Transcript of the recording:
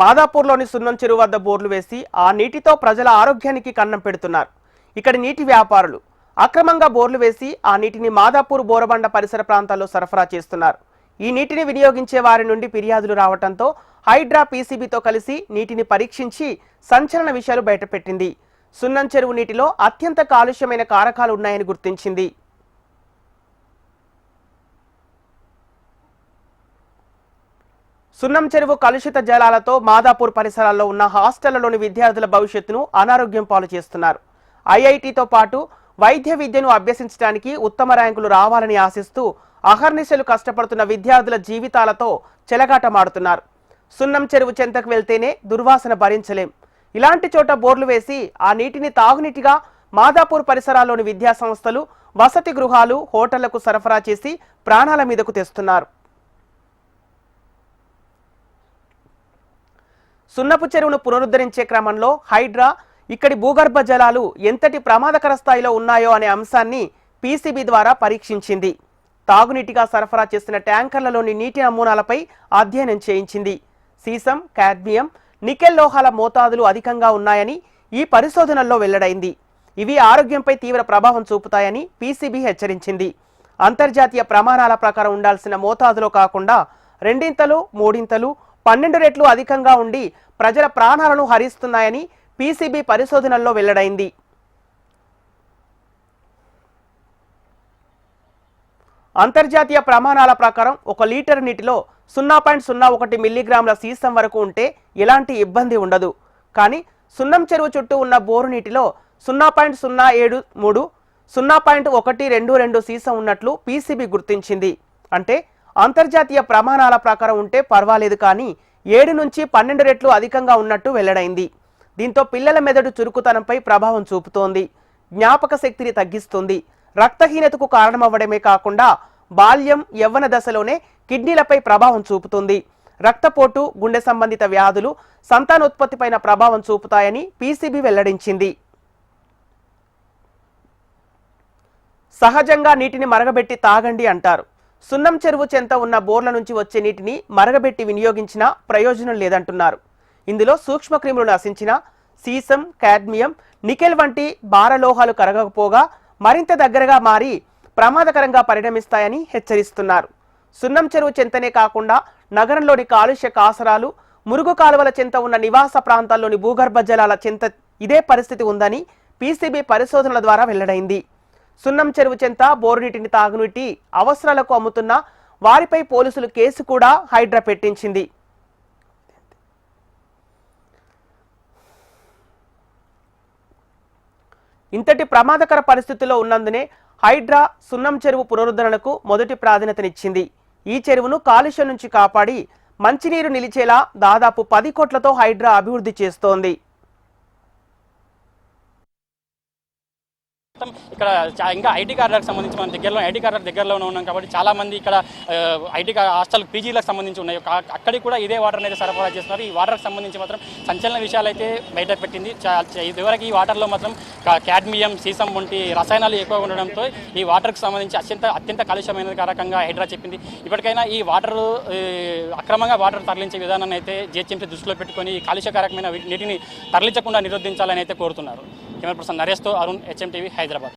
మాదాపూర్లోని సున్నం చెరువు వద్ద బోర్లు వేసి ఆ నీటితో ప్రజల ఆరోగ్యానికి కన్నం పెడుతున్నారు. ఇక్కడి నీటి వ్యాపారులు అక్రమంగా బోర్లు వేసి ఆ నీటిని మాదాపూర్ బోరబండ పరిసర ప్రాంతాల్లో సరఫరా చేస్తున్నారు. ఈ నీటిని వినియోగించే వారి నుండి ఫిర్యాదులు రావడంతో హైడ్రా పీసీబీతో కలిసి నీటిని పరీక్షించి సంచలన విషయాలు బయటపెట్టింది. సున్నం చెరువు నీటిలో అత్యంత కాలుష్యమైన కారకాలు ఉన్నాయని గుర్తించింది. సున్నం చెరువు కలుషిత జలాలతో మాదాపూర్ పరిసరాల్లో ఉన్న హాస్టళ్లలోని విద్యార్థుల భవిష్యత్తును అనారోగ్యం పాలు చేస్తున్నారు. ఐఐటితో పాటు వైద్య విద్యను అభ్యసించడానికి ఉత్తమ ర్యాంకులు రావాలని ఆశిస్తూ అహర్నిశలు కష్టపడుతున్న విద్యార్థుల జీవితాలతో చెలగాటమాడుతున్నారు. సున్నం చెరువు చెంతకు వెళ్తేనే దుర్వాసన భరించలేం. ఇలాంటి చోట బోర్లు వేసి ఆ నీటిని తాగునీటిగా మాదాపూర్ పరిసరాల్లోని విద్యా సంస్థలు, వసతి గృహాలు, హోటళ్లకు సరఫరా చేసి ప్రాణాల మీదకు తెస్తున్నారు. సున్నపు చెరువును పునరుద్ధరించే క్రమంలో హైడ్రా ఇక్కడి భూగర్భ జలాలు ఎంతటి ప్రమాదకర స్థాయిలో ఉన్నాయో అనే అంశాన్ని పీసీబీ ద్వారా పరీక్షించింది. తాగునీటిగా సరఫరా చేసిన ట్యాంకర్లలోని నీటి నమూనాలపై అధ్యయనం చేయించింది. సీసం, కాడ్మియం, నికెల్ లోహాల మోతాదులు అధికంగా ఉన్నాయని ఈ పరిశోధనల్లో వెల్లడైంది. ఇవి ఆరోగ్యంపై తీవ్ర ప్రభావం చూపుతాయని పీసీబీ హెచ్చరించింది. అంతర్జాతీయ ప్రమాణాల ప్రకారం ఉండాల్సిన మోతాదులో కాకుండా 2 3 12 రెట్లు అధికంగా ఉండి ప్రజల ప్రాణాలను హరిస్తున్నాయని పీసీబీ పరిశోధనల్లో వెల్లడైంది. అంతర్జాతీయ ప్రమాణాల ప్రకారం 1 లీటర్ నీటిలో 0.01 మిల్లీగ్రాముల సీసం వరకు ఉంటే ఎలాంటి ఇబ్బంది ఉండదు. కానీ సున్నం చెరువు చుట్టూ ఉన్న బోరు నీటిలో 0.073 0.122 సీసం ఉన్నట్లు పీసీబీ గుర్తించింది. అంటే అంతర్జాతీయ ప్రమాణాల ప్రకారం ఉంటే పర్వాలేదు, కానీ 7 నుంచి 12 రెట్లు అధికంగా ఉన్నట్టు వెల్లడైంది. దీంతో పిల్లల మెదడు చురుకుతనంపై ప్రభావం చూపుతోంది. జ్ఞాపక శక్తిని తగ్గిస్తుంది. రక్తహీనతకు కారణమవ్వడమే కాకుండా బాల్యం, యవ్వన దశలోనే కిడ్నీలపై ప్రభావం చూపుతుంది. రక్తపోటు, గుండె సంబంధిత వ్యాధులు, సంతానోత్పత్తిపైన ప్రభావం చూపుతాయని పీసీబీ వెల్లడించింది. సహజంగా నీటిని మరగబెట్టి తాగండి అంటారు. సున్నం చెరువు చెంత ఉన్న బోర్ల నుంచి వచ్చే నీటిని మరగబెట్టి వినియోగించినా ప్రయోజనం లేదంటున్నారు. ఇందులో సూక్ష్మక్రిములు నశించిన సీసం, కాడ్మియం, నికెల్ వంటి భారలోహాలు కరగకపోగా మరింత దగ్గరగా మారి ప్రమాదకరంగా పరిణమిస్తాయని హెచ్చరిస్తున్నారు. సున్నం చెరువు చెంతనే కాకుండా నగరంలోని కాలుష్య కాసరాలు, మురుగు కాలువల చెంత ఉన్న నివాస ప్రాంతాల్లోని భూగర్భ జలాల చెంత ఇదే పరిస్థితి ఉందని పీసీబీ పరిశోధనల ద్వారా వెల్లడైంది. సున్నం చెరువు చెంత బోరునీటిని తాగునీటి అవసరాలకు అమ్ముతున్న వారిపై పోలీసులు కేసు కూడా హైడ్రా పెట్టించింది. ఇంతటి ప్రమాదకర పరిస్థితుల్లో ఉన్నందునే హైడ్రా సున్నం చెరువు పునరుద్ధరణకు మొదటి ప్రాధాన్యతనిచ్చింది. ఈ చెరువును కాలుష్యం నుంచి కాపాడి మంచినీరు నిలిచేలా దాదాపు 10 కోట్లతో హైడ్రా అభివృద్ధి చేస్తోంది. ఇక్కడ ఇంకా ఐటీ కారిడార్కి సంబంధించి మన దగ్గరలో ఐటీ కారిడార్ దగ్గరలోనే ఉన్నాం కాబట్టి చాలా మంది ఇక్కడ ఐటీ హాస్టల్ పీజీలకు సంబంధించి ఉన్నాయి. అక్కడికి కూడా ఇదే వాటర్ అయితే సరఫరా చేస్తున్నారు. ఈ వాటర్కి సంబంధించి మాత్రం సంచలన విషయాలు అయితే బయట పెట్టింది. ఇదివరకు ఈ వాటర్లో మాత్రం కాడ్మియం, సీసం వంటి రసాయనాలు ఎక్కువగా ఉండడంతో ఈ వాటర్కి సంబంధించి అత్యంత కాలుష్యమైన కారకంగా హైడ్రా చెప్పింది. ఇప్పటికైనా ఈ వాటర్ అక్రమంగా వాటర్ తరలించే విధానాన్ని అయితే జీహెచ్ఎంసీ దృష్టిలో పెట్టుకొని కాలుష్యకారకమైన నీటిని తరలించకుండా నిరోధించాలని అయితే కోరుతున్నారు. కెమెరా పర్సన్ నరేష్తో అరుణ్, హెచ్ఎం టీవీ, హైదరాబాద్.